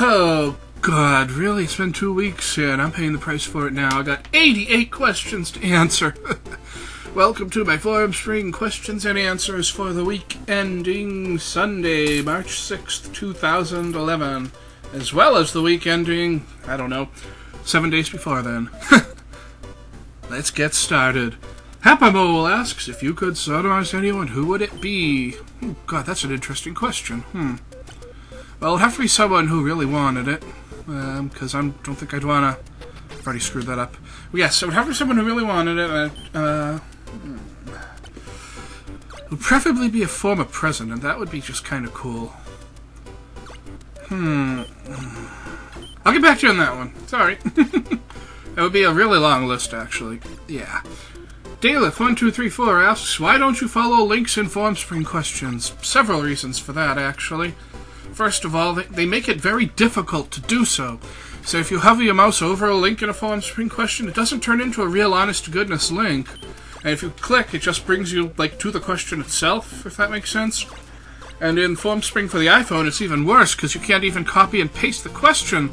Oh, God, really? It's been 2 weeks, and I'm paying the price for it now. I got 88 questions to answer. Welcome to my Formspring questions and answers for the week ending Sunday, March 6th, 2011, as well as the week ending, I don't know, 7 days before then. Let's get started. Hapamole asks, if you could sodomize anyone, who would it be? Oh, God, that's an interesting question. Well, it'd have to be someone who really wanted it, because I don't think I'd want to... I've already screwed that up. Yes, it would have to be someone who really wanted it. It would preferably be a former president. That would be just kind of cool. I'll get back to you on that one. Sorry. That would be a really long list, actually. Yeah. Daleth1234 asks, why don't you follow links in Formspring questions? Several reasons for that, actually. First of all, they make it very difficult to do so. So if you hover your mouse over a link in a Formspring question, it doesn't turn into a real honest-to-goodness link. And if you click, it just brings you, like, to the question itself, if that makes sense. And in Formspring for the iPhone, it's even worse, because you can't even copy and paste the question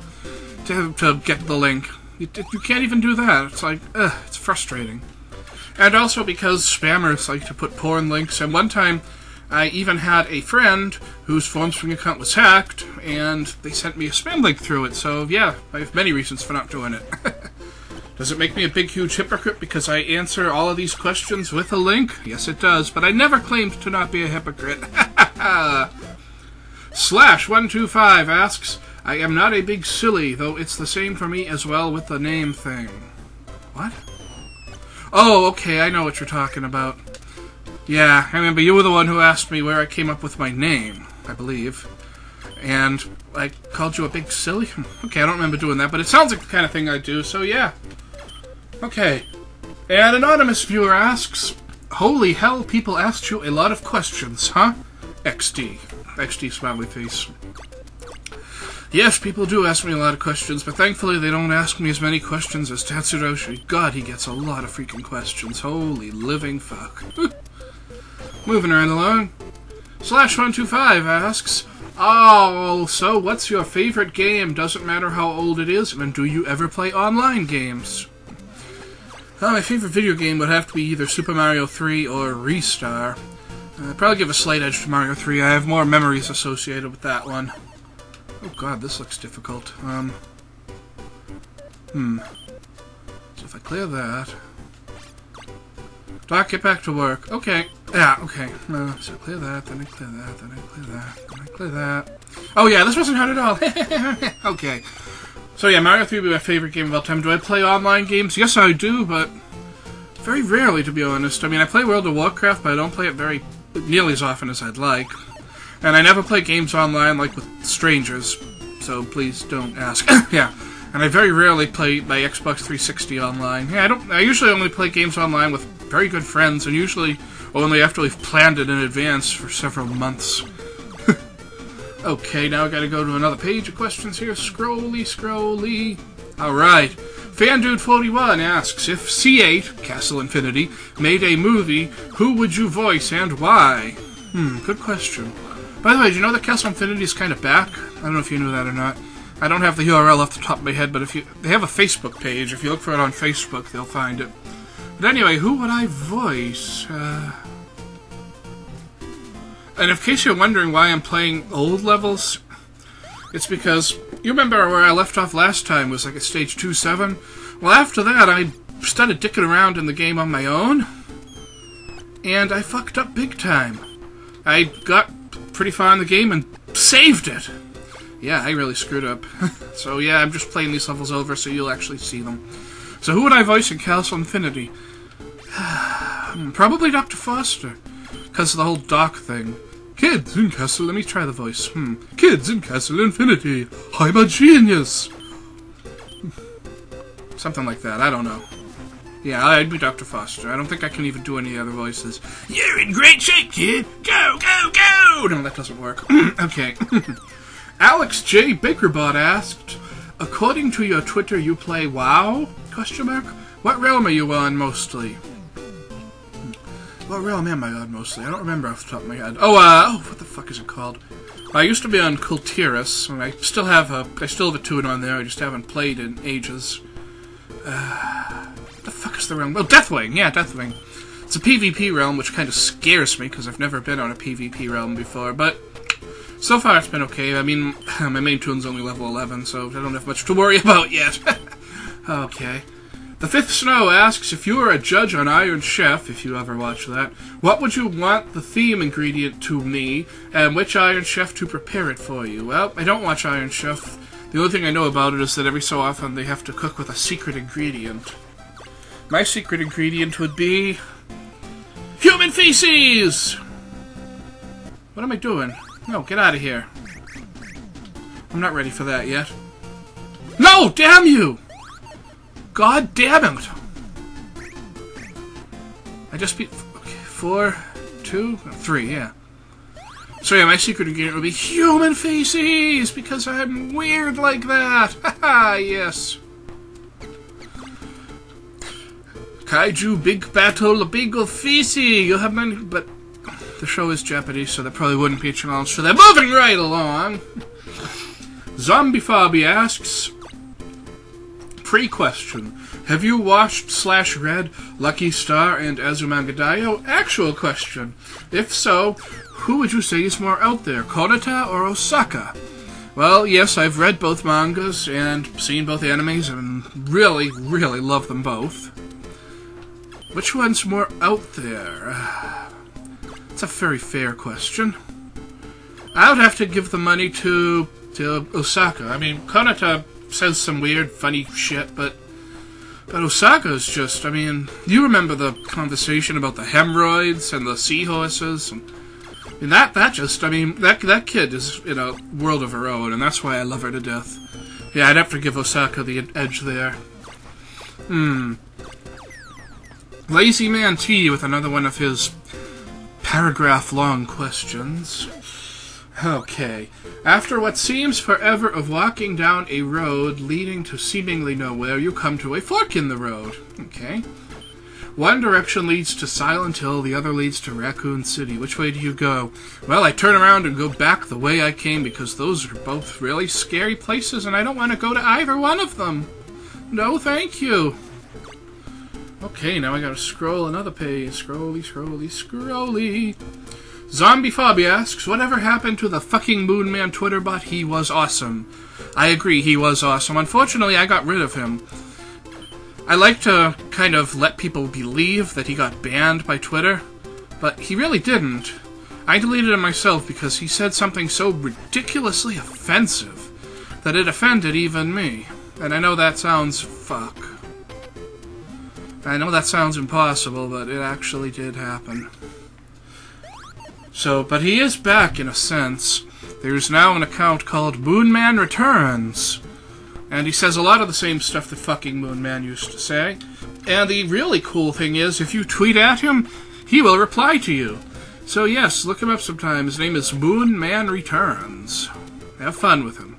to get the link. You can't even do that. It's like, it's frustrating. And also because spammers like to put porn links, and one time I even had a friend whose Formspring account was hacked, and they sent me a spam link through it, so yeah, I have many reasons for not doing it. Does it make me a big, huge hypocrite because I answer all of these questions with a link? Yes, it does, but I never claimed to not be a hypocrite. Slash125 asks, I am not a big silly, though it's the same for me as well with the name thing. What? Oh, okay, I know what you're talking about. Yeah, I remember you were the one who asked me where I came up with my name, I believe. And I called you a big silly? Okay, I don't remember doing that, but it sounds like the kind of thing I do, so yeah. Okay. An anonymous viewer asks, holy hell, people asked you a lot of questions, huh? XD. XD smiley face. Yes, people do ask me a lot of questions, but thankfully they don't ask me as many questions as Tatsuroshi. God, he gets a lot of freaking questions. Holy living fuck. Moving right along. Slash125 asks, oh, so what's your favorite game? Doesn't matter how old it is, and do you ever play online games? Well, my favorite video game would have to be either Super Mario 3 or Restar. I'd probably give a slight edge to Mario 3. I have more memories associated with that one. Oh god, this looks difficult. So if I clear that... Doc, get back to work. Okay. Yeah, okay. So clear that, then I clear that, then I clear that, then I clear that. Oh yeah, this wasn't hard at all. Okay. So yeah, Mario 3 would be my favorite game of all time. Do I play online games? Yes, I do, but very rarely, to be honest. I mean, I play World of Warcraft, but I don't play it nearly as often as I'd like. And I never play games online, like with strangers, so please don't ask. Yeah. And I very rarely play my Xbox 360 online. Yeah, I usually only play games online with very good friends, and usually only after we've planned it in advance for several months. Okay, now I gotta go to another page of questions here. Scrolly, scrolly. Alright. FanDude41 asks, if C8, Castle Infinity, made a movie, who would you voice and why? Good question. By the way, do you know that Castle Infinity is kind of back? I don't know if you knew that or not. I don't have the URL off the top of my head, but they have a Facebook page. If you look for it on Facebook, they'll find it. But anyway, who would I voice? And in case you're wondering why I'm playing old levels, it's because you remember where I left off last time was like at stage 2-7? Well, after that, I started dicking around in the game on my own, and I fucked up big time. I got pretty far in the game and saved it. Yeah, I really screwed up. So yeah, I'm just playing these levels over so you'll actually see them. So who would I voice in Castle Infinity? Probably Dr. Foster, because of the whole Doc thing. Kids in Castle... Let me try the voice. Kids in Castle Infinity, I'm a genius! Something like that, I don't know. Yeah, I'd be Dr. Foster. I don't think I can even do any other voices. You're in great shape, kid! Go, go, go! No, that doesn't work. Okay. Alex J. Bakerbot asked, according to your Twitter, you play WoW? Question mark? What realm are you on, mostly? What realm am I on mostly? I don't remember off the top of my head. Oh, what the fuck is it called? I used to be on Kultiris, and I still have a tune on there. I just haven't played in ages. What the fuck is the realm? Oh, Deathwing. Yeah, Deathwing. It's a PvP realm, which kind of scares me because I've never been on a PvP realm before. But so far, it's been okay. I mean, my main tune's only level 11, so I don't have much to worry about yet. Okay. The Fifth Snow asks, if you were a judge on Iron Chef, if you ever watch that, what would you want the theme ingredient to be, and which Iron Chef to prepare it for you? Well, I don't watch Iron Chef. The only thing I know about it is that every so often they have to cook with a secret ingredient. My secret ingredient would be human feces! What am I doing? No, get out of here. I'm not ready for that yet. No, damn you! God damn it! I just beat... Okay, 4, 2, 3, yeah. So yeah, my secret ingredient would be human feces! Because I'm weird like that! Haha, yes. Kaiju big battle, big of feces! You have many... But the show is Japanese, so there probably wouldn't be a challenge, so they're moving right along! Zombiefobby asks... Pre-question. Have you watched / read Lucky Star and Azumangadayo? Actual question. If so, who would you say is more out there, Konata or Osaka? Well, yes, I've read both mangas and seen both animes and really, really love them both. Which one's more out there? It's a very fair question. I would have to give the money to Osaka. I mean, Konata says some weird, funny shit, but Osaka's just, I mean, you remember the conversation about the hemorrhoids and the seahorses? And, I mean, that kid is in a world of her own, and that's why I love her to death. Yeah, I'd have to give Osaka the edge there. Lazy Man T with another one of his paragraph-long questions. Okay. After what seems forever of walking down a road leading to seemingly nowhere, you come to a fork in the road. Okay. One direction leads to Silent Hill, the other leads to Raccoon City. Which way do you go? Well, I turn around and go back the way I came because those are both really scary places and I don't want to go to either one of them. No, thank you. Okay, now I gotta scroll another page. Scrolly, scrolly, scrolly. Zombiefobby asks, whatever happened to the fucking Moonman Twitter bot? He was awesome. I agree, he was awesome. Unfortunately, I got rid of him. I like to kind of let people believe that he got banned by Twitter, but he really didn't. I deleted him myself because he said something so ridiculously offensive that it offended even me. And I know that sounds fuck. I know that sounds impossible, but it actually did happen. So, but he is back in a sense. There's now an account called Moonman Returns. And he says a lot of the same stuff that fucking Moonman used to say. And the really cool thing is, if you tweet at him, he will reply to you. So yes, look him up sometime. His name is Moonman Returns. Have fun with him.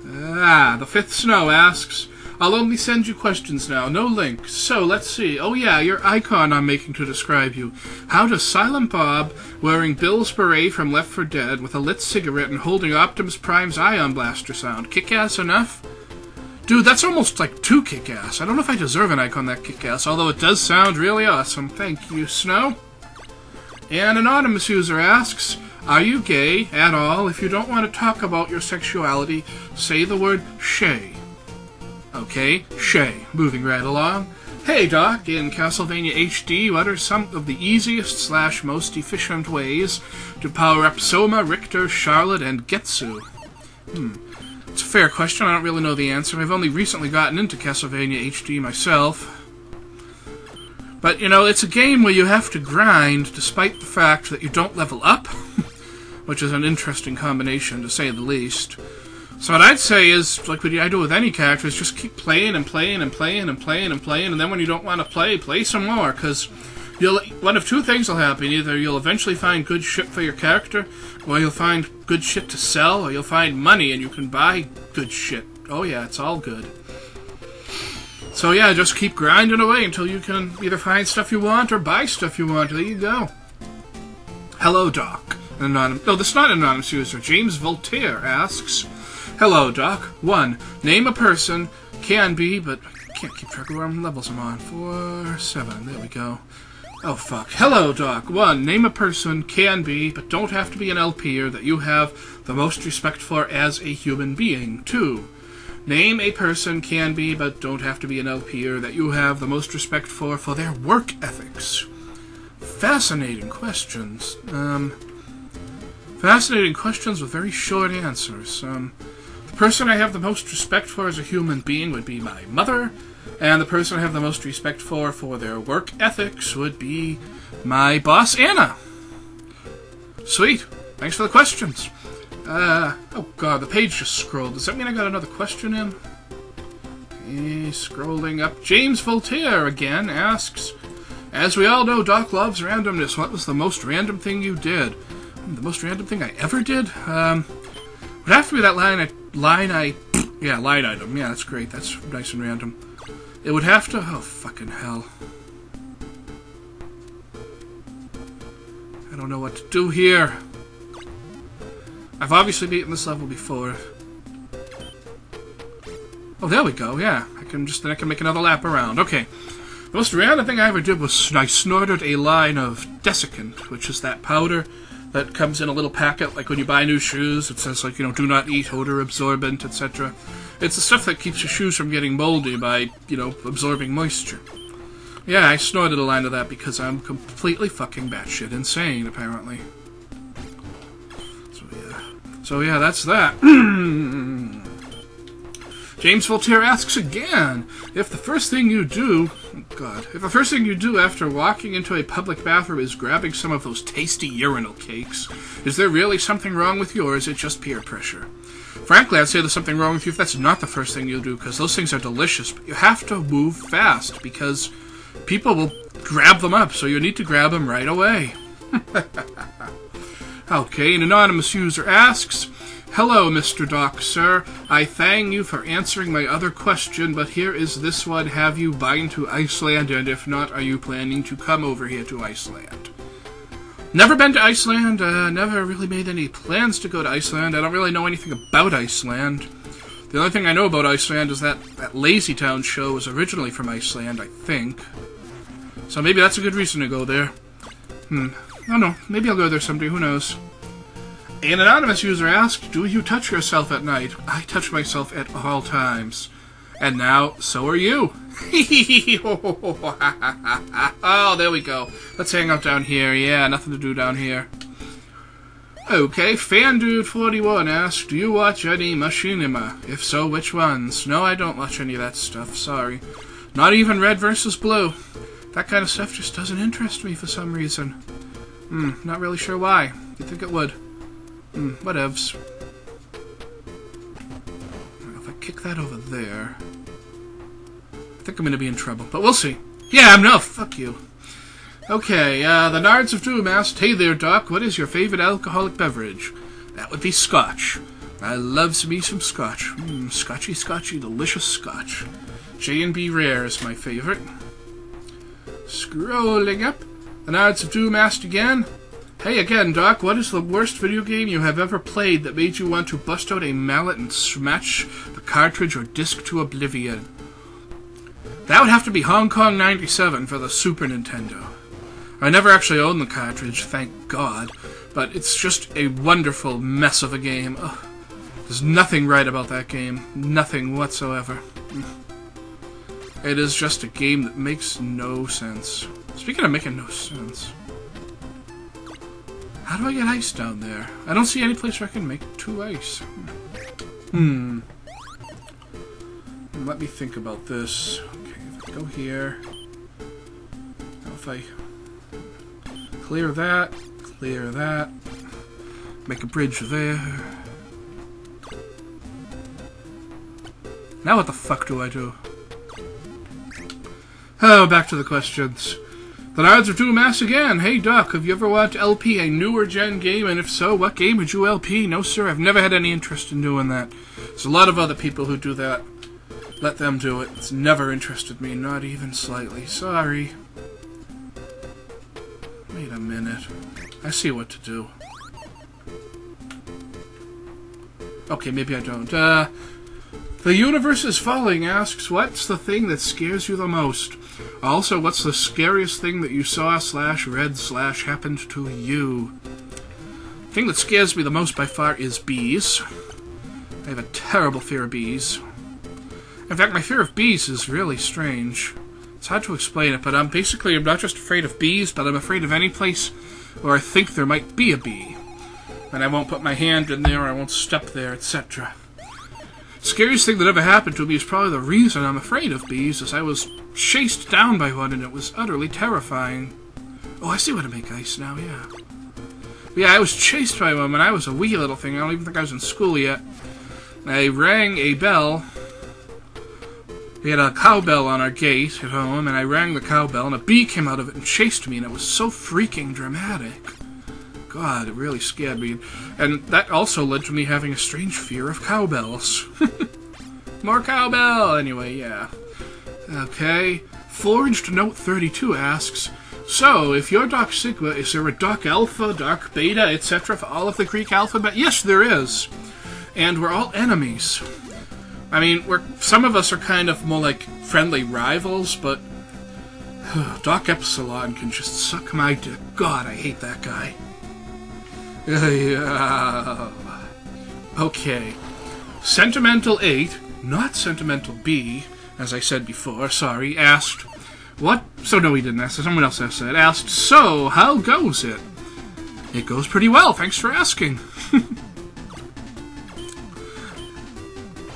The Fifth Snow asks, I'll only send you questions now, no links. So, let's see. Oh yeah, your icon I'm making to describe you. How does Silent Bob, wearing Bill's beret from Left 4 Dead, with a lit cigarette and holding Optimus Prime's ion blaster sound? Kick-ass enough? Dude, that's almost like too kick-ass. I don't know if I deserve an icon that kick-ass, although it does sound really awesome. Thank you, Snow. An anonymous user asks, are you gay at all? If you don't want to talk about your sexuality, say the word shay. Okay, Shay. Moving right along. Hey Doc, in Castlevania HD, what are some of the easiest / most efficient ways to power up Soma, Richter, Charlotte, and Getsu? It's a fair question. I don't really know the answer. I've only recently gotten into Castlevania HD myself. But, you know, it's a game where you have to grind despite the fact that you don't level up, which is an interesting combination to say the least. So what I'd say is, like what I do with any character, is just keep playing and playing and playing and playing and playing, and then when you don't want to play some more, because one of two things will happen. Either you'll eventually find good shit for your character, or you'll find good shit to sell, or you'll find money and you can buy good shit. Oh yeah, it's all good. So yeah, just keep grinding away until you can either find stuff you want or buy stuff you want. There you go. Hello, Doc. No, this is not an anonymous user. James Voltaire asks, hello, Doc. 1. Name a person. Can be, but I can't keep track of what levels I'm on. 4, 7. There we go. Oh, fuck. Hello, Doc. 1. Name a person. Can be, but don't have to be an LPer that you have the most respect for as a human being. 2. Name a person. Can be, but don't have to be an LPer that you have the most respect for their work ethics. Fascinating questions. Fascinating questions with very short answers. The person I have the most respect for as a human being would be my mother, and the person I have the most respect for their work ethics would be my boss, Anna. Sweet. Thanks for the questions. Oh god, the page just scrolled. Does that mean I got another question in? Okay, scrolling up. James Voltaire again asks, as we all know, Doc loves randomness. What was the most random thing you did? The most random thing I ever did? Would have to be that line item. Yeah, that's great. That's nice and random. It would have to... Oh, fucking hell. I don't know what to do here. I've obviously beaten this level before. Oh, there we go, yeah. I can make another lap around. Okay. The most random thing I ever did was I snorted a line of desiccant, which is that powder that comes in a little packet, like when you buy new shoes. It says, like, you know, do not eat, odor absorbent, etc. It's the stuff that keeps your shoes from getting moldy by, you know, absorbing moisture. Yeah, I snorted a line of that because I'm completely fucking batshit insane, apparently. So yeah, that's that. James Voltaire asks again, if the first thing you do after walking into a public bathroom is grabbing some of those tasty urinal cakes, is there really something wrong with you, or is it just peer pressure? Frankly, I'd say there's something wrong with you if that's not the first thing you do, because those things are delicious, but you have to move fast, because people will grab them up, so you need to grab them right away. Okay, an anonymous user asks, hello, Mr. Doc, sir. I thank you for answering my other question, but here is this one. Have you been to Iceland, and if not, are you planning to come over here to Iceland? Never been to Iceland. Never really made any plans to go to Iceland. I don't really know anything about Iceland. The only thing I know about Iceland is that Lazy Town show was originally from Iceland, I think. So maybe that's a good reason to go there. I don't know. Maybe I'll go there someday. Who knows? An anonymous user asked, do you touch yourself at night? I touch myself at all times. And now, so are you. Oh, there we go. Let's hang out down here. Yeah, nothing to do down here. Okay, FanDude41 asked, do you watch any machinima? If so, which ones? No, I don't watch any of that stuff. Sorry. Not even Red vs. Blue. That kind of stuff just doesn't interest me for some reason. Not really sure why. You'd think it would. Whatevs. If I kick that over there, I think I'm going to be in trouble, but we'll see. Yeah, no, fuck you. Okay, the Nards of Doom asked, hey there, Doc, what is your favorite alcoholic beverage? That would be Scotch. I love me some Scotch. Scotchy, delicious Scotch. J&B Rare is my favorite. Scrolling up, the Nards of Doom asked again, hey again, Doc, what is the worst video game you have ever played that made you want to bust out a mallet and smash the cartridge or disc to oblivion? That would have to be Hong Kong 97 for the Super Nintendo. I never actually owned the cartridge, thank God, but it's just a wonderful mess of a game. Ugh. There's nothing right about that game. Nothing whatsoever. It is just a game that makes no sense. Speaking of making no sense, how do I get ice down there? I don't see any place where I can make 2 ice. Let me think about this. Okay, if I go here. Now if I clear that, make a bridge there. Now what the fuck do I do? Oh, back to the questions. The Nards of Doom asks again, hey Doc, have you ever wanted to LP a newer gen game, and if so, what game would you LP? No sir, I've never had any interest in doing that. There's a lot of other people who do that. Let them do it. It's never interested me, not even slightly. Sorry. Wait a minute. I see what to do. Okay, maybe I don't. The Universe is Falling asks, what's the thing that scares you the most? Also, what's the scariest thing that you saw / read / happened to you? The thing that scares me the most by far is bees. I have a terrible fear of bees. In fact, my fear of bees is really strange. It's hard to explain it, but I'm not just afraid of bees, but I'm afraid of any place where I think there might be a bee. And I won't put my hand in there, I won't step there, etc. Scariest thing that ever happened to me is probably the reason I'm afraid of bees, is I was chased down by one and it was utterly terrifying. Oh, I see how to make ice now, yeah. But yeah, I was chased by one when I was a wee little thing. I don't even think I was in school yet. I rang a bell. We had a cowbell on our gate at home, and I rang the cowbell, and a bee came out of it and chased me, and it was so freaking dramatic. God, it really scared me. And that also led to me having a strange fear of cowbells. More cowbell! Anyway, yeah. Okay. Forged Note 32 asks, so, if you're Dark Sigma, is there a Dark Alpha, Dark Beta, etc. for all of the Greek alphabet? Yes, there is. And we're all enemies. I mean, some of us are kind of more like friendly rivals, but Dark Epsilon can just suck my dick. God, I hate that guy. Okay. Sentimental 8, not Sentimental B, as I said before, sorry, asked, what? So no, he didn't ask, someone else asked that. Asked, so, how goes it? It goes pretty well, thanks for asking.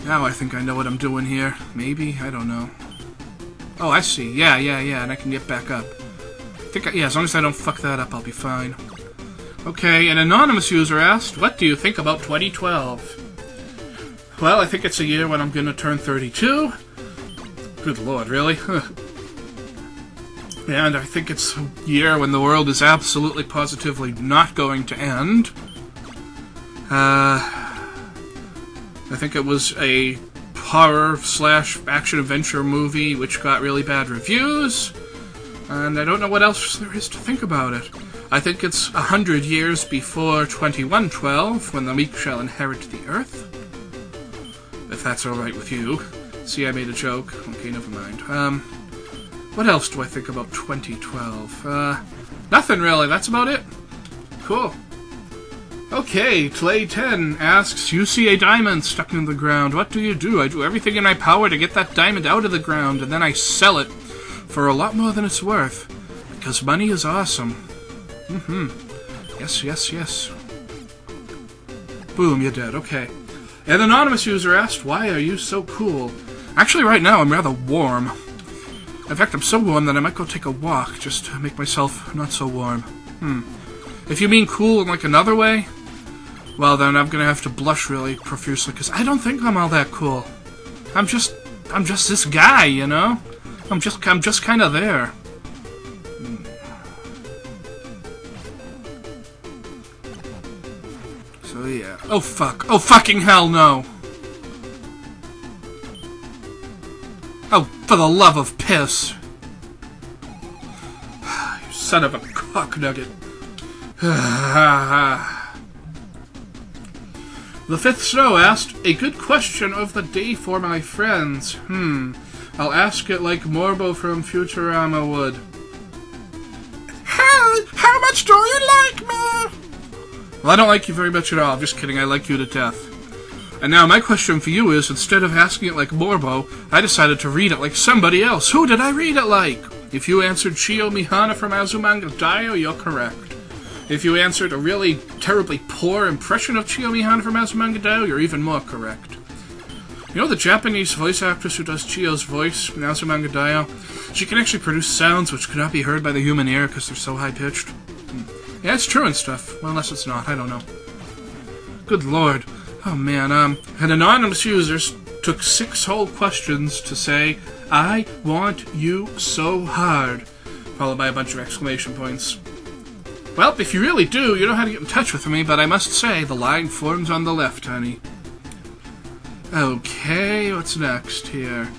Now I think I know what I'm doing here. Maybe? I don't know. Oh, I see. Yeah, and I can get back up. Yeah, as long as I don't fuck that up, I'll be fine. Okay, an anonymous user asked, what do you think about 2012? Well, I think it's a year when I'm gonna turn 32. Good lord, really? And I think it's a year when the world is absolutely positively not going to end. I think it was a horror / action-adventure movie which got really bad reviews, and I don't know what else there is to think about it. I think it's 100 years before 2112, when the meek shall inherit the earth. If that's alright with you. See, I made a joke. Okay, never mind. What else do I think about 2012? Nothing really, that's about it. Cool. Okay, Clay10 asks, you see a diamond stuck in the ground. What do you do? I do everything in my power to get that diamond out of the ground, and then I sell it for a lot more than it's worth. Because money is awesome. Yes. Boom, you're dead. Okay. An anonymous user asked, why are you so cool? Actually, right now, I'm rather warm. In fact, I'm so warm that I might go take a walk, just to make myself not so warm. If you mean cool in, like, another way, well, then I'm gonna have to blush really profusely, because I don't think I'm all that cool. I'm just this guy, you know? I'm just kind of there. So, yeah. Oh, fuck. Oh, fucking hell, no! Oh, for the love of piss! You son of a cock nugget. The Fifth Snow asked, a good question of the day for my friends. I'll ask it like Morbo from Futurama would. How much do you like me? Well, I don't like you very much at all. Just kidding, I like you to death. And now my question for you is, instead of asking it like Morbo, I decided to read it like somebody else. Who did I read it like? If you answered Chiyo Mihana from Azumanga Daioh, you're correct. If you answered a really terribly poor impression of Chiyo Mihana from Azumanga Daioh, you're even more correct. You know the Japanese voice actress who does Chiyo's voice in Azumanga Daioh? She can actually produce sounds which cannot be heard by the human ear because they're so high-pitched. Yeah, it's true and stuff. Well, unless it's not. I don't know. Good lord. Oh, man. An anonymous user took 6 whole questions to say, I want you so hard, followed by a bunch of exclamation points. Well, if you really do, you know how to get in touch with me, but I must say, the line forms on the left, honey. Okay, what's next here?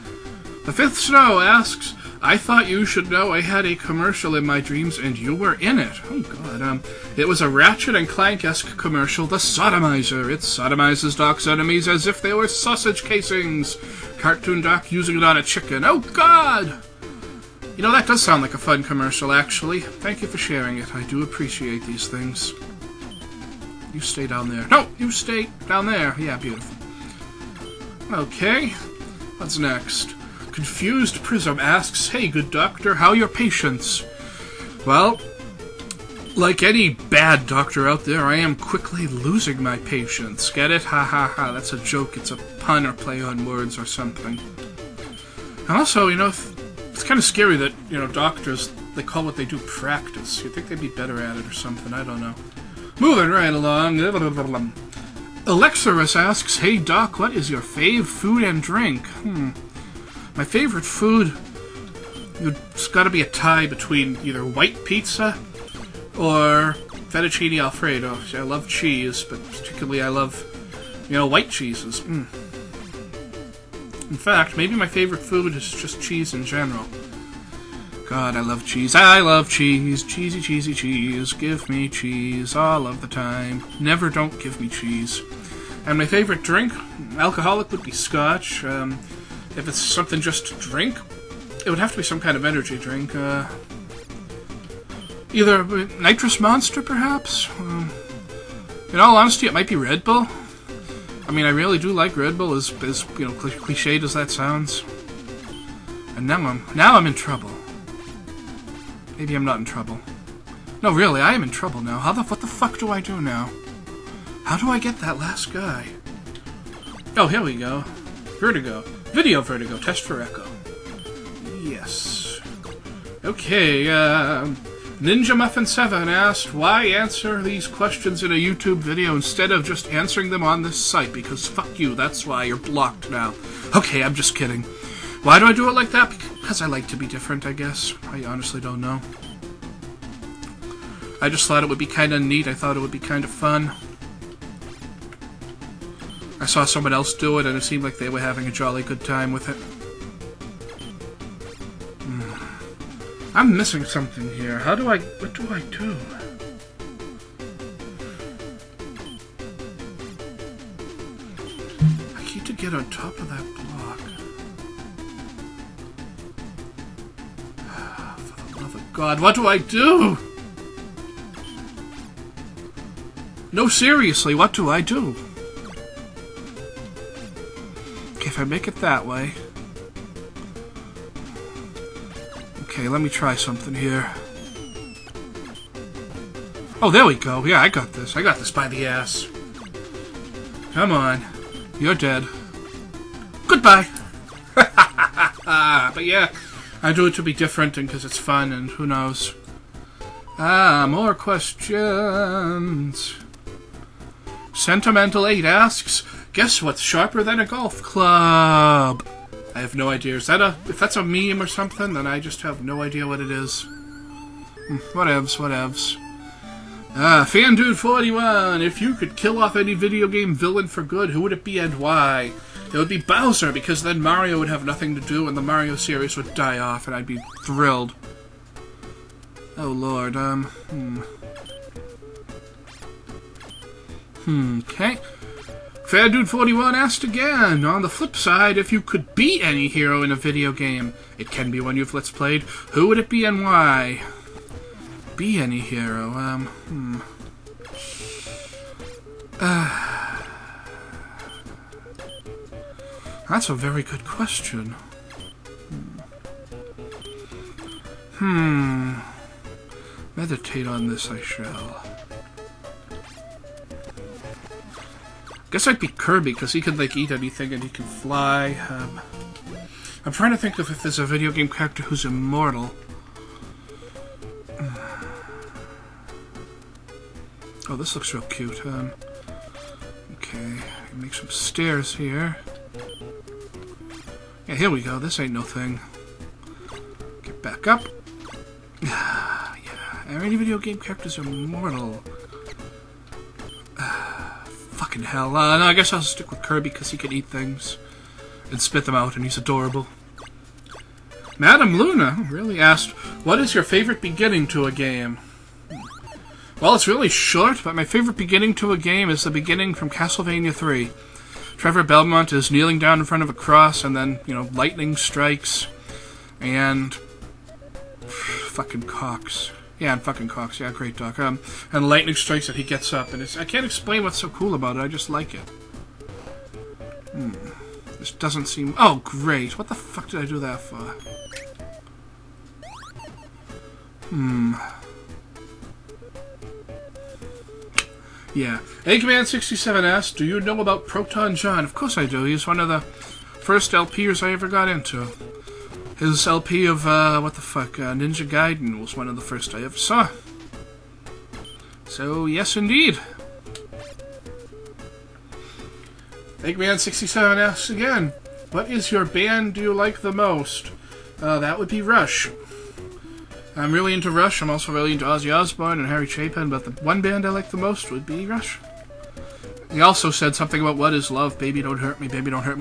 The Fifth Snow asks, I thought you should know I had a commercial in my dreams and you were in it. Oh god, it was a Ratchet and Clank-esque commercial, The Sodomizer. It sodomizes Doc's enemies as if they were sausage casings. Cartoon Doc using it on a chicken. Oh god! You know, that does sound like a fun commercial, actually. Thank you for sharing it. I do appreciate these things. You stay down there. No, you stay down there. Yeah, beautiful. Okay, what's next? Confused Prism asks, hey, good doctor, how are your patients? Well, like any bad doctor out there, I am quickly losing my patients. Get it? Ha ha ha, that's a joke. It's a pun or play on words or something. And also, you know, it's kind of scary that, you know, doctors, they call what they do practice. You'd think they'd be better at it or something. I don't know. Moving right along. Alexarus asks, hey, Doc, what is your fave food and drink? My favorite food, it's got to be a tie between either white pizza or fettuccine alfredo. I love cheese, but particularly I love, you know, white cheeses. In fact, maybe my favorite food is just cheese in general. God, I love cheese. I love cheese. Cheesy, cheesy, cheese. Give me cheese all of the time. Never don't give me cheese. And my favorite drink, alcoholic, would be scotch. If it's something just to drink, it would have to be some kind of energy drink. Either Nitrous Monster, perhaps? In all honesty, it might be Red Bull. I mean, I really do like Red Bull, as you know, cliched as that sounds. And now I'm in trouble. Maybe I'm not in trouble. No, really, I am in trouble now. What the fuck do I do now? How do I get that last guy? Oh, here we go. Vertigo. Video Vertigo. Test for echo. Yes. Okay, Ninja Muffin 7 asked, why answer these questions in a YouTube video instead of just answering them on this site? Because fuck you, that's why you're blocked now. Okay, I'm just kidding. Why do I do it like that? Because I like to be different, I guess. I honestly don't know. I just thought it would be kind of neat. I thought it would be kind of fun. I saw someone else do it, and it seemed like they were having a jolly good time with it. I'm missing something here. What do I do? I need to get on top of that block. For the love of God, what do I do? No, seriously, what do I do? Okay, if I make it that way... Okay, let me try something here. Oh, there we go. Yeah, I got this. I got this by the ass. Come on. You're dead. Goodbye! But yeah, I do it to be different and because it's fun and who knows. More questions. Sentimental 8 asks, guess what's sharper than a golf club? I have no idea. Is that if that's a meme or something, then I just have no idea what it is. Whatevs. FanDude41, if you could kill off any video game villain for good, who would it be and why? It would be Bowser, because then Mario would have nothing to do and the Mario series would die off, and I'd be thrilled. Oh lord, okay. FanDude41 asked again, on the flip side, if you could be any hero in a video game, it can be one you've let's played, who would it be and why? Be any hero, That's a very good question. Meditate on this I shall. Guess I'd be Kirby, because he can, like, eat anything and he can fly. I'm trying to think of if there's a video game character who's immortal. Oh, this looks real cute. Okay, make some stairs here. Yeah, here we go. This ain't no thing. Get back up. Yeah, any video game characters are immortal. Fucking hell. No, I guess I'll stick with Kirby because he can eat things and spit them out, and he's adorable. Madam Luna really asked, what is your favorite beginning to a game? Well, it's really short, but my favorite beginning to a game is the beginning from Castlevania 3. Trevor Belmont is kneeling down in front of a cross, and then, you know, lightning strikes, and fucking Cox. Yeah, and fucking Cox. Yeah, great dog. And lightning strikes and he gets up, and I can't explain what's so cool about it. I just like it. This doesn't seem... Oh, great. What the fuck did I do that for? Yeah. Eggman67 asked, do you know about Proton John? Of course I do. He's one of the first LPers I ever got into. His LP of, Ninja Gaiden was one of the first I ever saw. So, yes indeed. Eggman67 asks again, what is your band do you like the most? That would be Rush. I'm really into Rush. I'm also really into Ozzy Osbourne and Harry Chapin, but the one band I like the most would be Rush. He also said something about what is love, baby don't hurt me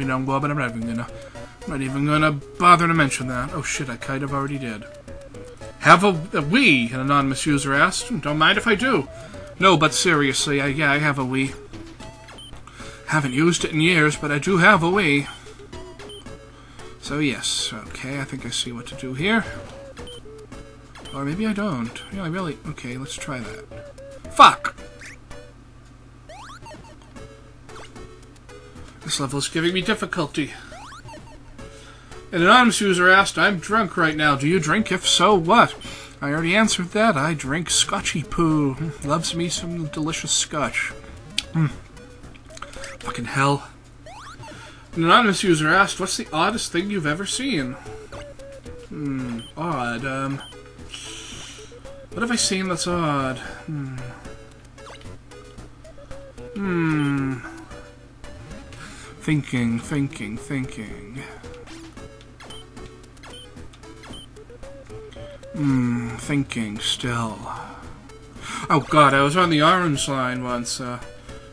no more, but I'm not even gonna bother to mention that. Oh shit, I kind of already did. Have a Wii? An anonymous user asked. Don't mind if I do. No, but seriously, yeah, I have a Wii. Haven't used it in years, but I do have a Wii. So yes, okay, I think I see what to do here. Or maybe I don't. Yeah, I really... Okay, let's try that. Fuck! This level is giving me difficulty. An anonymous user asked, I'm drunk right now. Do you drink? If so, what? I already answered that. I drink Scotchy Poo. Loves me some delicious scotch. Fucking hell. An anonymous user asked, what's the oddest thing you've ever seen? Odd, what have I seen that's odd? Thinking. Thinking still. Oh god, I was on the Orange Line once, at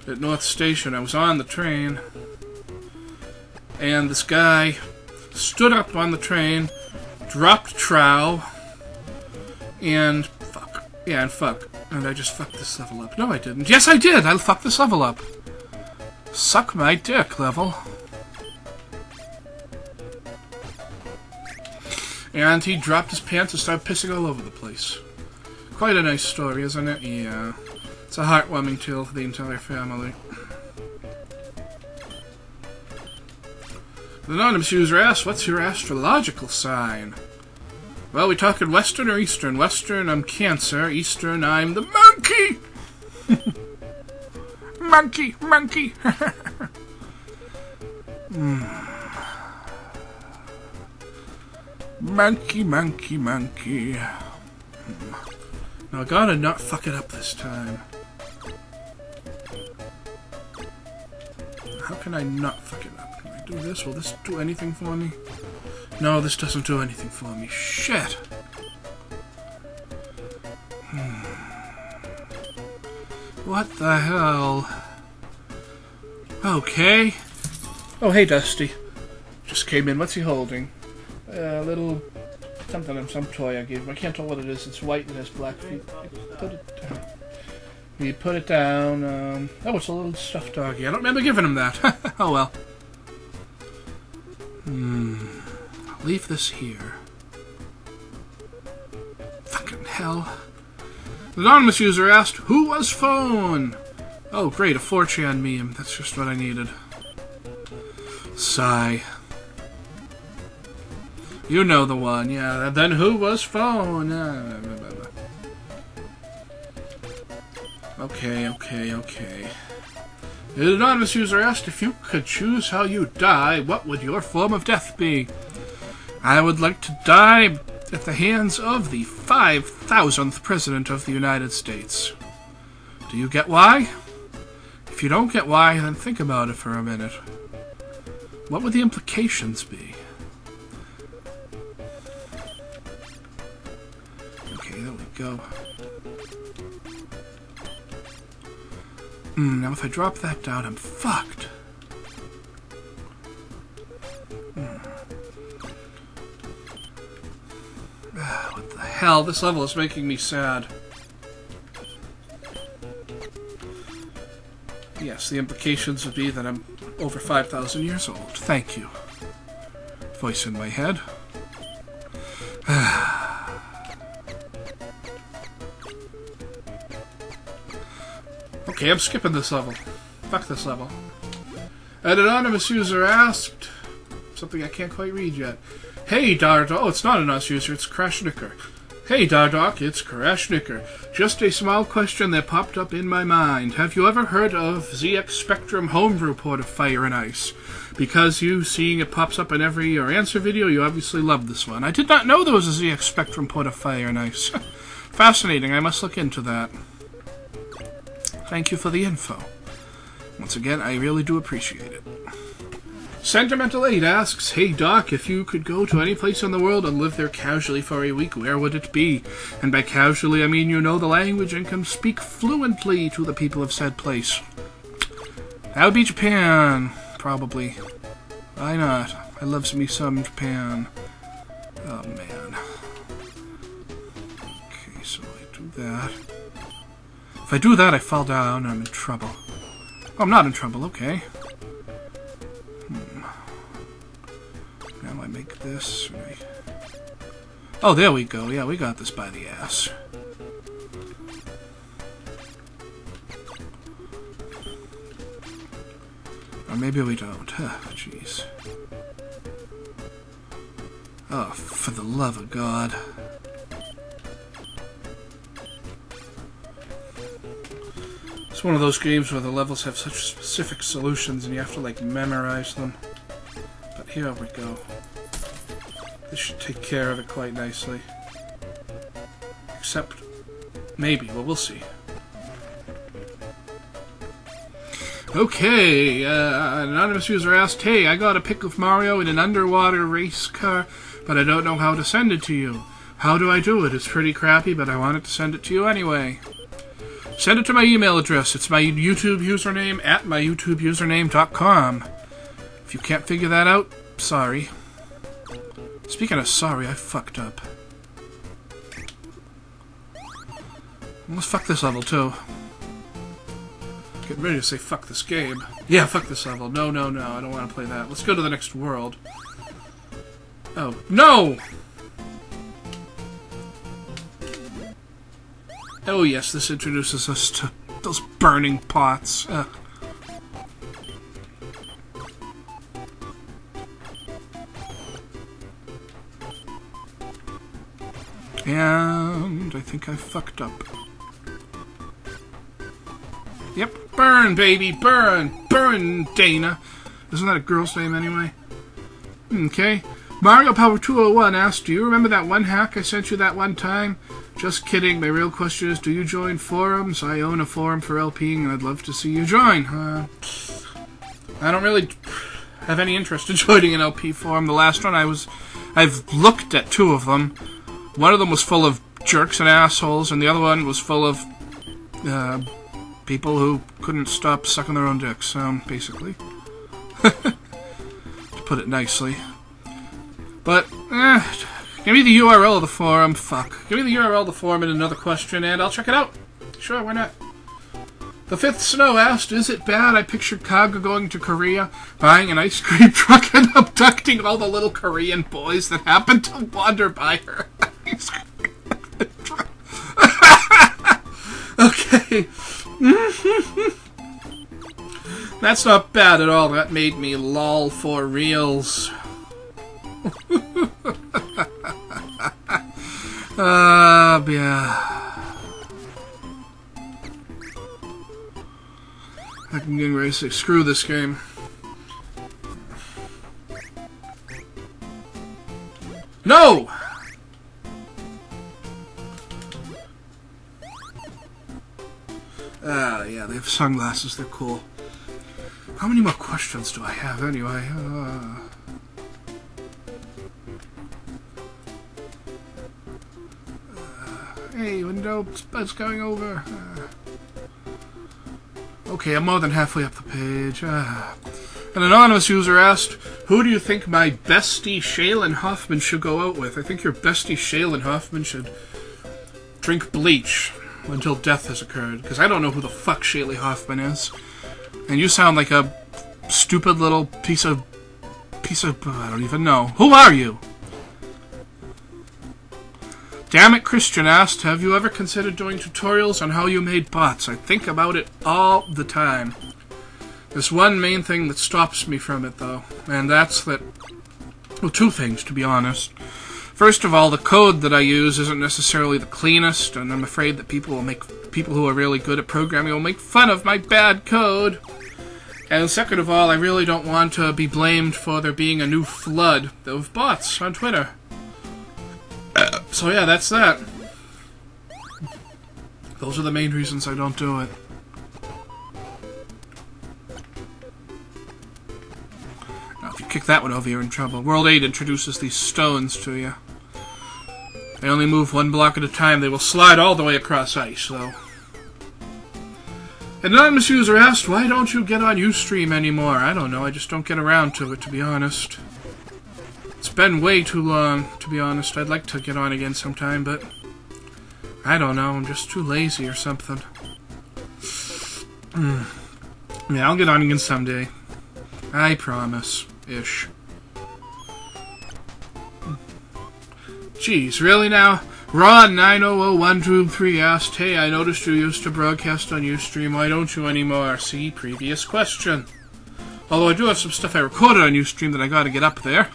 North Station. I was on the train, and this guy stood up on the train, dropped trow, and fuck. Yeah, and fuck. And I just fucked this level up. No, I didn't. Yes, I did! I fucked this level up. Suck my dick, level. And he dropped his pants and started pissing all over the place. Quite a nice story, isn't it? Yeah. It's a heartwarming tale for the entire family. The anonymous user asks, what's your astrological sign? Well, we talking Western or Eastern? Western, I'm Cancer. Eastern, I'm the monkey! Monkey! Monkey. Now, I gotta not fuck it up this time. How can I not fuck it up? Can I do this? Will this do anything for me? No, this doesn't do anything for me. Shit! What the hell? Okay. Oh, hey, Dusty. Just came in. What's he holding? A little... something, some toy I gave him. I can't tell what it is. It's white and has black feet. Put it down. We put it down. Oh, it's a little stuffed doggy. I don't remember giving him that. Oh, well. I'll leave this here. Fucking hell. The anonymous user asked, who was phone? Oh, great, a 4chan meme. That's just what I needed. Sigh. You know the one, yeah. Then who was phone? Okay. The anonymous user asked, if you could choose how you die, what would your form of death be? I would like to die at the hands of the 5,000th President of the United States. Do you get why? If you don't get why, then think about it for a minute. What would the implications be? Okay, there we go. Now if I drop that down, I'm fucked. What the hell? This level is making me sad. Yes, the implications would be that I'm over 5,000 years old. Thank you. Voice in my head. Okay, I'm skipping this level. Fuck this level. An anonymous user asked something I can't quite read yet. Hey, Dardoc. Oh, it's not an anonymous user, it's Crashnicker. Hey, Dardoc, it's Crashnicker. Just a small question that popped up in my mind. Have you ever heard of ZX Spectrum Homebrew Port of Fire and Ice? Because you seeing it pops up in every your answer video, you obviously love this one. I did not know there was a ZX Spectrum Port of Fire and Ice. Fascinating, I must look into that. Thank you for the info. Once again, I really do appreciate it. Sentimental 8 asks, Hey Doc, if you could go to any place in the world and live there casually for a week, where would it be? And by casually, I mean you know the language and can speak fluently to the people of said place. That would be Japan, probably. Why not? I love me some Japan. Oh man. Okay, so I do that. If I do that, I fall down, I'm in trouble. Oh, I'm not in trouble, okay. Now I make this. Oh, there we go. Yeah, we got this by the ass. Or maybe we don't. Jeez. Oh, for the love of God. It's one of those games where the levels have such specific solutions and you have to, like, memorize them. But here we go. This should take care of it quite nicely. Except, maybe. Well, we'll see. Okay, an anonymous user asked, Hey, I got a pic of Mario in an underwater race car, but I don't know how to send it to you. How do I do it? It's pretty crappy, but I wanted to send it to you anyway. Send it to my email address. It's my YouTube username at myoutubeusername.com. If you can't figure that out, sorry. Speaking of sorry, I fucked up. Let's fuck this level, too. Getting ready to say fuck this game. Yeah, fuck this level. No, no, no, I don't want to play that. Let's go to the next world. Oh, no! Oh yes, this introduces us to those burning pots. And I think I fucked up. Yep, burn, baby, burn! Burn, Dana! Isn't that a girl's name anyway? Okay. Mario Power 201 asked, Do you remember that one hack I sent you that one time? Just kidding. My real question is, do you join forums? I own a forum for LPing, and I'd love to see you join. I don't really have any interest in joining an LP forum. The last one I've looked at two of them. One of them was full of jerks and assholes, and the other one was full of people who couldn't stop sucking their own dicks, basically. To put it nicely. But, give me the URL of the forum. Fuck. Give me the URL of the forum and another question, and I'll check it out. Sure, why not? The Fifth Snow asked, Is it bad I pictured Kaga going to Korea, buying an ice cream truck, and abducting all the little Korean boys that happened to wander by her ice cream truck? Okay. That's not bad at all. That made me lol for reals. Yeah. I'm getting ready to say, screw this game. No! Yeah, they have sunglasses, they're cool. How many more questions do I have anyway? Hey, window, Spud's going over. Okay, I'm more than halfway up the page. An anonymous user asked, who do you think my bestie Shaylin Hoffman should go out with? I think your bestie Shaylin Hoffman should drink bleach until death has occurred, because I don't know who the fuck Shaylin Hoffman is. And you sound like a stupid little piece of... I don't even know. Who are you? Damn it, Christian asked, have you ever considered doing tutorials on how you made bots? I think about it all the time. There's one main thing that stops me from it, though, and that's that... Well, two things, to be honest. First of all, the code that I use isn't necessarily the cleanest, and I'm afraid that people who are really good at programming will make fun of my bad code. And second of all, I really don't want to be blamed for there being a new flood of bots on Twitter. So yeah, that's that. Those are the main reasons I don't do it. Now, if you kick that one over, you're in trouble. World 8 introduces these stones to you. They only move one block at a time. They will slide all the way across ice, though. An anonymous user asked, why don't you get on Ustream anymore? I don't know, I just don't get around to it, to be honest. It's been way too long, to be honest. I'd like to get on again sometime, but... I don't know, I'm just too lazy or something. Yeah, I'll get on again someday. I promise. Ish. Jeez, really now? Ron900123 asked, hey, I noticed you used to broadcast on Ustream. Why don't you anymore? See, previous question. Although I do have some stuff I recorded on Ustream that I gotta get up there.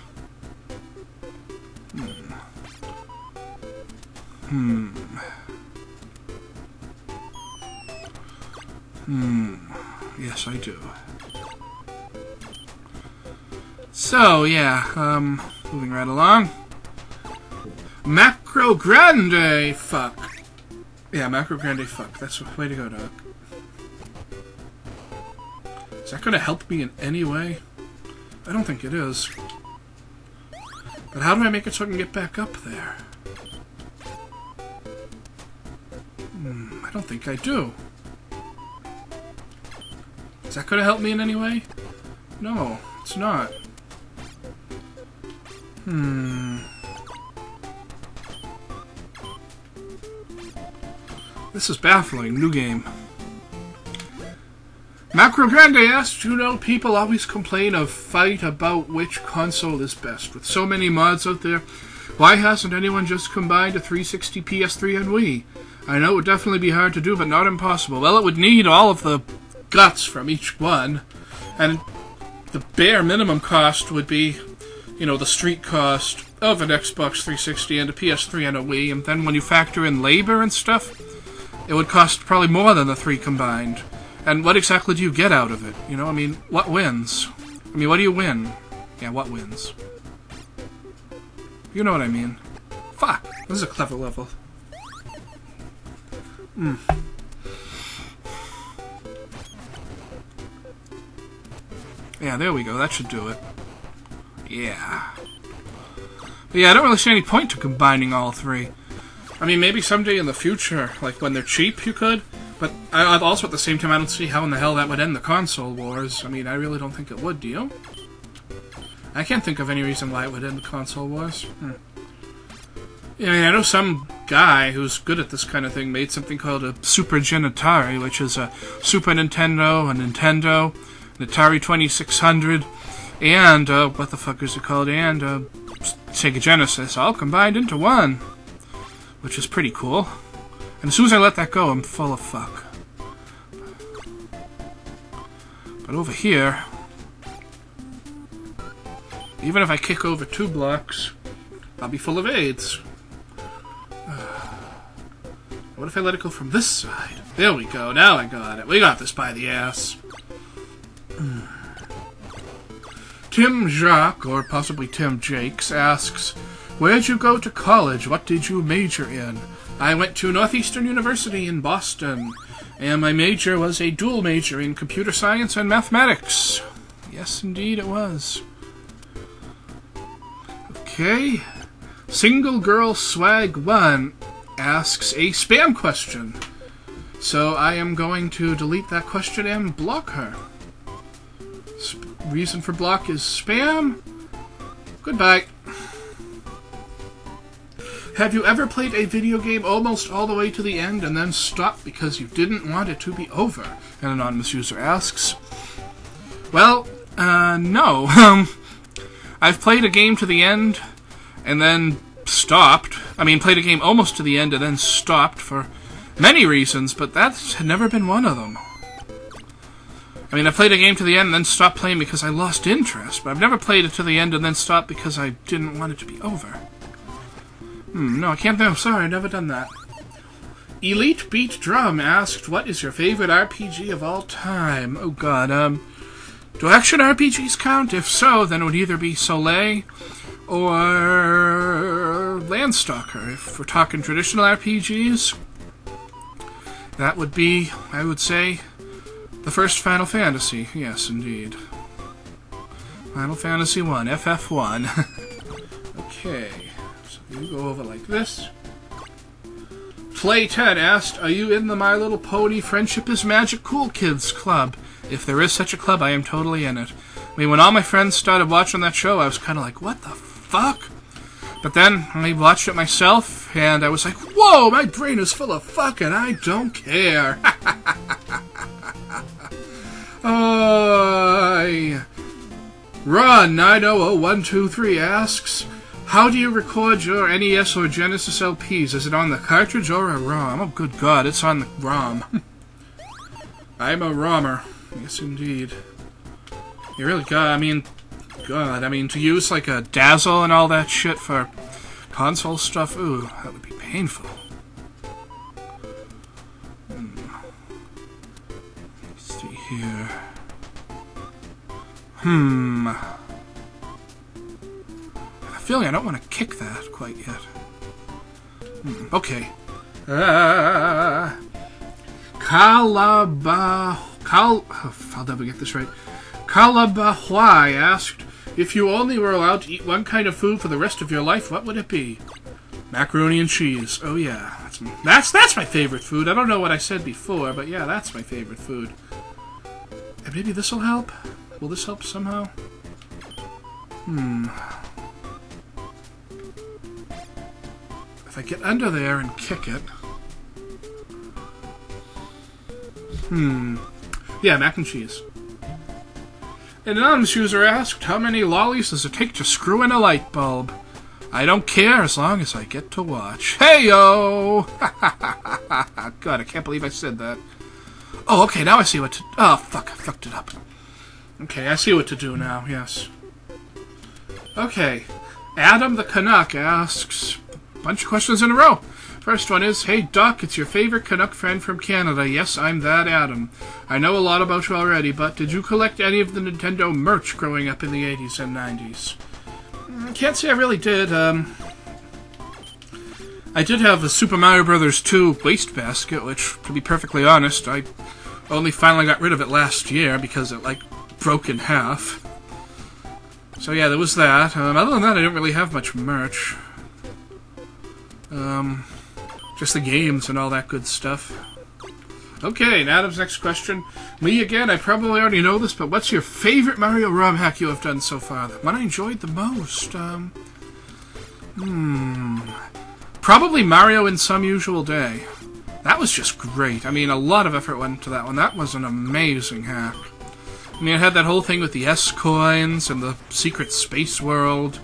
Yes, I do. So, yeah, moving right along. Macro Grande fuck. Yeah, Macro Grande fuck. That's the way to go, Doc. Is that gonna help me in any way? I don't think it is. But how do I make it so I can get back up there? I don't think I do. Is that gonna help me in any way? No, it's not. This is baffling. New game. Macro Grande asked, you know, people always complain of fight about which console is best. With so many mods out there, why hasn't anyone just combined a 360, PS3, and Wii? I know it would definitely be hard to do, but not impossible. Well, it would need all of the guts from each one, and the bare minimum cost would be, you know, the street cost of an Xbox 360 and a PS3 and a Wii, and then when you factor in labor and stuff, it would cost probably more than the three combined. And what exactly do you get out of it? You know, I mean, what wins? I mean, what do you win? Yeah, what wins? You know what I mean. Fuck! This is a clever level. Yeah, there we go. That should do it. Yeah. But yeah, I don't really see any point to combining all three. I mean, maybe someday in the future, like when they're cheap, you could. But I also, at the same time, I don't see how in the hell that would end the console wars. I mean, I really don't think it would, do you? I can't think of any reason why it would end the console wars. Yeah, I mean, I know some guy who's good at this kind of thing made something called a Super Gen Atari, which is a Super Nintendo, a Nintendo, an Atari 2600, and, what the fuck is it called, and, Sega Genesis, all combined into one, which is pretty cool. And as soon as I let that go, I'm full of fuck. But over here, even if I kick over 2 blocks, I'll be full of AIDS. What if I let it go from this side? There we go, now I got it. We got this by the ass. Tim Jacques, or possibly Tim Jakes, asks, where'd you go to college? What did you major in? I went to Northeastern University in Boston, and my major was a dual major in computer science and mathematics. Yes, indeed it was. Okay. Single Girl Swag 1 asks a spam question. So I am going to delete that question and block her. Reason for block is spam. Goodbye. Have you ever played a video game almost all the way to the end and then stopped because you didn't want it to be over? An anonymous user asks. Well, no. I've played a game to the end and then stopped. I mean, played a game almost to the end and then stopped for many reasons, but that's never been one of them. I mean, I played a game to the end and then stopped playing because I lost interest, but I've never played it to the end and then stopped because I didn't want it to be over. No, I can't. No, sorry, I've never done that. Elite Beat Drum asked, what is your favorite RPG of all time? Oh god, do action RPGs count? If so, then it would either be Soleil or Landstalker. If we're talking traditional RPGs, that would be, I would say, the first Final Fantasy. Yes, indeed. Final Fantasy 1, FF1. Okay. You go over like this. Play10 asked, are you in the My Little Pony Friendship is Magic Cool Kids Club? If there is such a club, I am totally in it. I mean, when all my friends started watching that show, I was kind of like, what the fuck? But then I watched it myself, and I was like, whoa, my brain is full of fuck, and I don't care. Ron900123 asks, how do you record your NES or Genesis LPs? Is it on the cartridge or a ROM? Oh, good God, it's on the ROM. I'm a ROMer. Yes, indeed. You really got, I mean, God, I mean, to use like a Dazzle and all that shit for console stuff, ooh, that would be painful. Let's see here. Feeling I don't want to kick that quite yet. Okay. I'll never get this right. Kalabahwai asked, if you only were allowed to eat one kind of food for the rest of your life, what would it be? Macaroni and cheese. Oh yeah, that's my favorite food. I don't know what I said before, but yeah, that's my favorite food. And maybe this will help. Will this help somehow? If I get under there and kick it... Yeah, mac and cheese. An anonymous user asked, how many lollies does it take to screw in a light bulb? I don't care as long as I get to watch. Hey-yo! God, I can't believe I said that. Oh, okay, now I see what to... Oh, fuck, I fucked it up. Okay, I see what to do now, yes. Okay, Adam the Canuck asks... bunch of questions in a row. First one is, hey Doc, it's your favorite Canuck friend from Canada. Yes, I'm that Adam. I know a lot about you already, but did you collect any of the Nintendo merch growing up in the 80s and 90s? I can't say I really did. I did have a Super Mario Bros. 2 wastebasket, which, to be perfectly honest, I only finally got rid of it last year because it, like, broke in half. So yeah, there was that. Other than that, I didn't really have much merch. Just the games and all that good stuff. Okay, and Adam's next question. Me again, I probably already know this, but what's your favorite Mario ROM hack you have done so far? The one I enjoyed the most? Probably Mario in Some Usual Day. That was just great. I mean, a lot of effort went into that one. That was an amazing hack. I mean, it had that whole thing with the S-coins and the secret space world.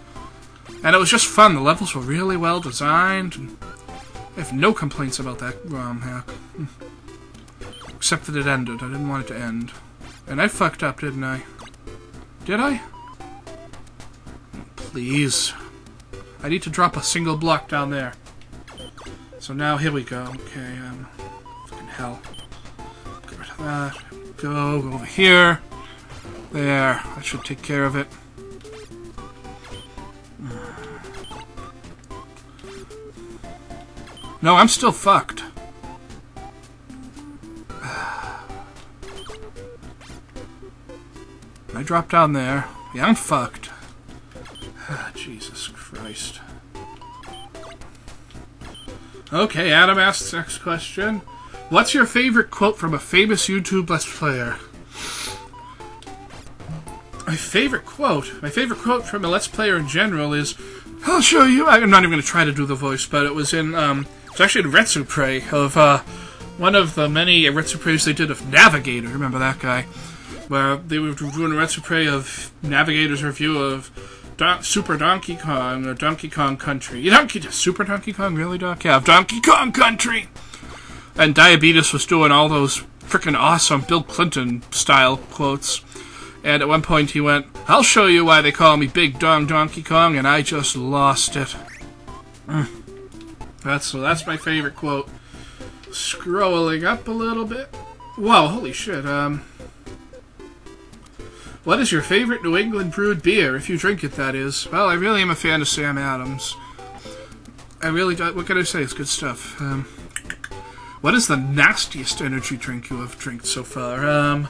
And it was just fun. The levels were really well designed. And I have no complaints about that ROM hack. Except that it ended. I didn't want it to end. And I fucked up, didn't I? Did I? Please. I need to drop a single block down there. So now, here we go. Okay, fucking hell. Get rid of that. Go over here. There. That should take care of it. No, I'm still fucked. I drop down there. Yeah, I'm fucked. Jesus Christ. Okay, Adam asks next question. What's your favorite quote from a famous YouTube Let's Player? My favorite quote from a Let's Player in general is, I'll show you. I'm not even going to try to do the voice, but it was in, it's actually in Retsupre of, one of the many Retsupres they did of Navigator. Remember that guy? Where they were doing a Retsupre of Navigator's review of Super Donkey Kong, or Donkey Kong Country. Super Donkey Kong? Really, Doc? Yeah, of Donkey Kong Country! And Diabetes was doing all those frickin' awesome Bill Clinton-style quotes. And at one point he went, I'll show you why they call me Big Dong Donkey Kong, and I just lost it. That's my favorite quote. Scrolling up a little bit. Whoa, holy shit, What is your favorite New England brewed beer, if you drink it, that is? Well, I really am a fan of Sam Adams. I really do. What can I say? It's good stuff. What is the nastiest energy drink you have drank so far?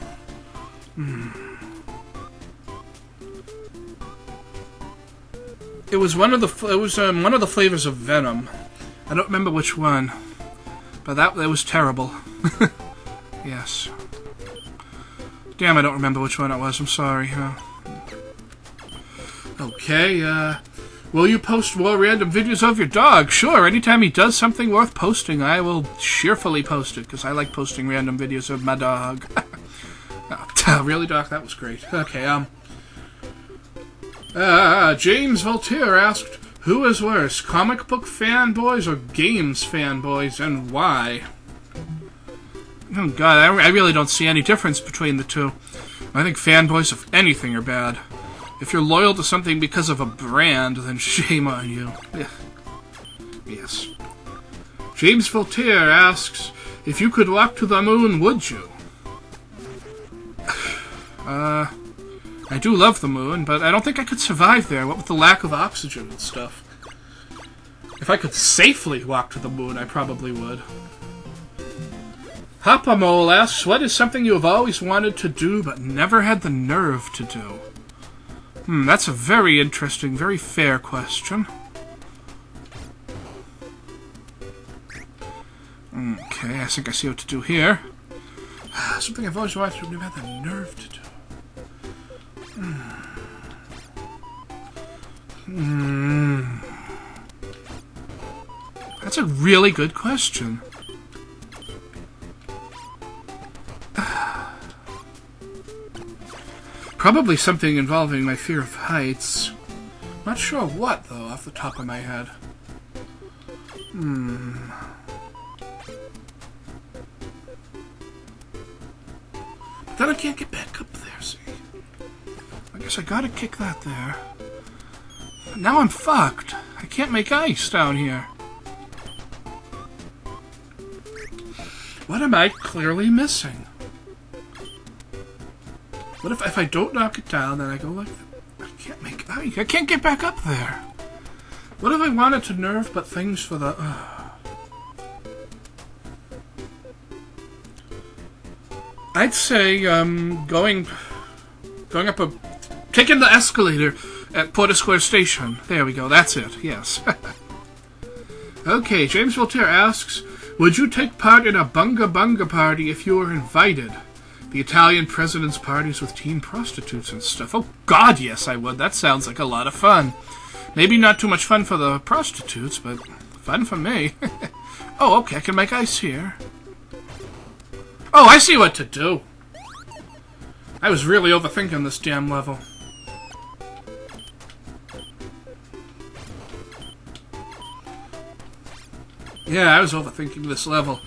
It was one of the flavors of Venom. I don't remember which one, but that was terrible. Yes. Damn, I don't remember which one it was. I'm sorry. Okay. Will you post more random videos of your dog? Sure. Anytime he does something worth posting, I will cheerfully post it because I like posting random videos of my dog. Oh, really, Doc? That was great. Okay. James Voltaire asked, who is worse, comic book fanboys or games fanboys, and why? Oh, God, I really don't see any difference between the two. I think fanboys of anything are bad. If you're loyal to something because of a brand, then shame on you. Yes. James Voltaire asks, if you could walk to the moon, would you? I do love the moon, but I don't think I could survive there, what with the lack of oxygen and stuff. If I could safely walk to the moon, I probably would. Hopamole asks, what is something you have always wanted to do but never had the nerve to do? That's a very interesting, very fair question. Okay, I think I see what to do here. Something I've always wanted to do but never had the nerve to do. That's a really good question. Probably something involving my fear of heights. Not sure what, though, off the top of my head. But then I can't get back up there, see? I guess I gotta kick that there. Now I'm fucked. I can't make ice down here. What am I clearly missing? What if I don't knock it down, then I go like that? I can't make ice. I can't get back up there. What if I wanted to nerve but things for the... I'd say going up a... Taking the escalator at Porter Square Station. There we go, that's it, yes. Okay, James Voltaire asks, would you take part in a bunga bunga party if you were invited? The Italian president's parties with teen prostitutes and stuff. Oh, God, yes, I would. That sounds like a lot of fun. Maybe not too much fun for the prostitutes, but fun for me. Oh, okay, I can make ice here. Oh, I see what to do. I was really overthinking this damn level. Yeah, I was overthinking this level.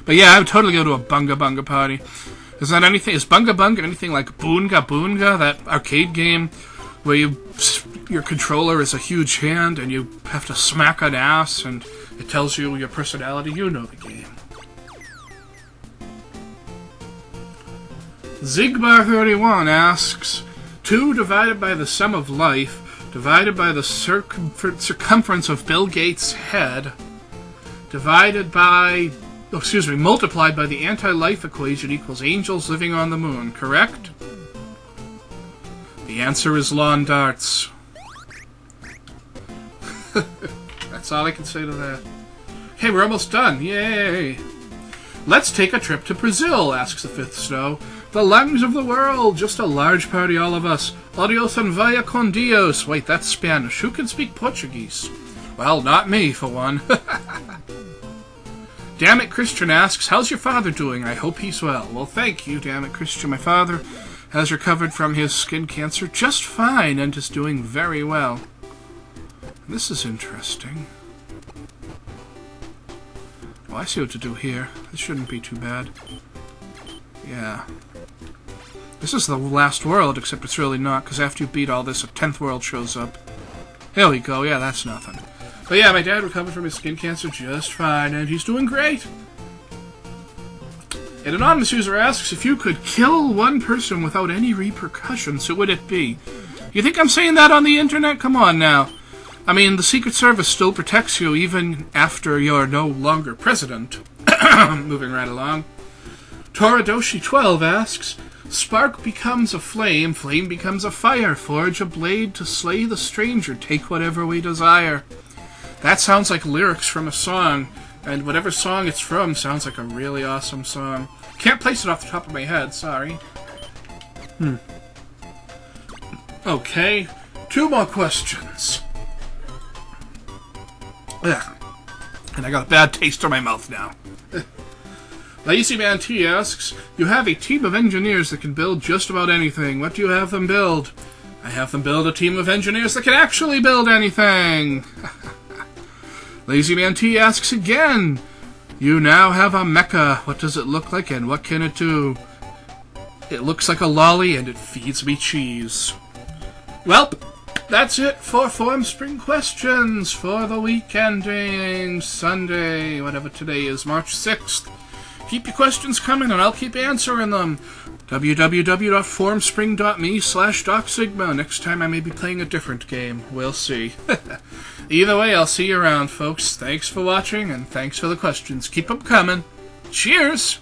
But yeah, I would totally go to a bunga bunga party. Is Bunga Bunga anything like Boonga Boonga, that arcade game where your controller is a huge hand and you have to smack an ass and it tells you your personality? You know the game. Zigbar31 asks, 2 divided by the sum of life, divided by the circumference of Bill Gates' head, divided by... multiplied by the anti-life equation equals angels living on the moon, correct? The answer is lawn darts. That's all I can say to that. Hey, we're almost done. Yay! Let's take a trip to Brazil, asks the fifth snow. The lungs of the world, just a large party, all of us. Adios and vaya con Dios. Wait, that's Spanish. Who can speak Portuguese? Well, not me, for one. Damn it, Christian asks, how's your father doing? I hope he's well. Well, thank you, damn it, Christian. My father has recovered from his skin cancer just fine and is doing very well. This is interesting. Oh, I see what to do here. This shouldn't be too bad. Yeah. This is the last world, except it's really not, because after you beat all this, a 10th world shows up. There we go. Yeah, that's nothing. But yeah, my dad recovered from his skin cancer just fine, and he's doing great. An anonymous user asks, if you could kill one person without any repercussions, who would it be? You think I'm saying that on the internet? Come on now. I mean, the Secret Service still protects you even after you're no longer president. Moving right along. Toradoshi12 asks, spark becomes a flame, flame becomes a fire, forge a blade to slay the stranger, take whatever we desire. That sounds like lyrics from a song, and whatever song it's from sounds like a really awesome song. Can't place it off the top of my head, sorry. Okay, 2 more questions. Ugh. And I got a bad taste in my mouth now. Lazy Man T asks, you have a team of engineers that can build just about anything. What do you have them build? I have them build a team of engineers that can actually build anything. Lazy Man T asks again, you now have a mecha. What does it look like and what can it do? It looks like a lolly and it feeds me cheese. Welp. That's it for Formspring questions for the week ending Sunday, whatever today is, March 6th. Keep your questions coming and I'll keep answering them. www.formspring.me/DocSigma. Next time I may be playing a different game. We'll see. Either way, I'll see you around, folks. Thanks for watching and thanks for the questions. Keep them coming. Cheers!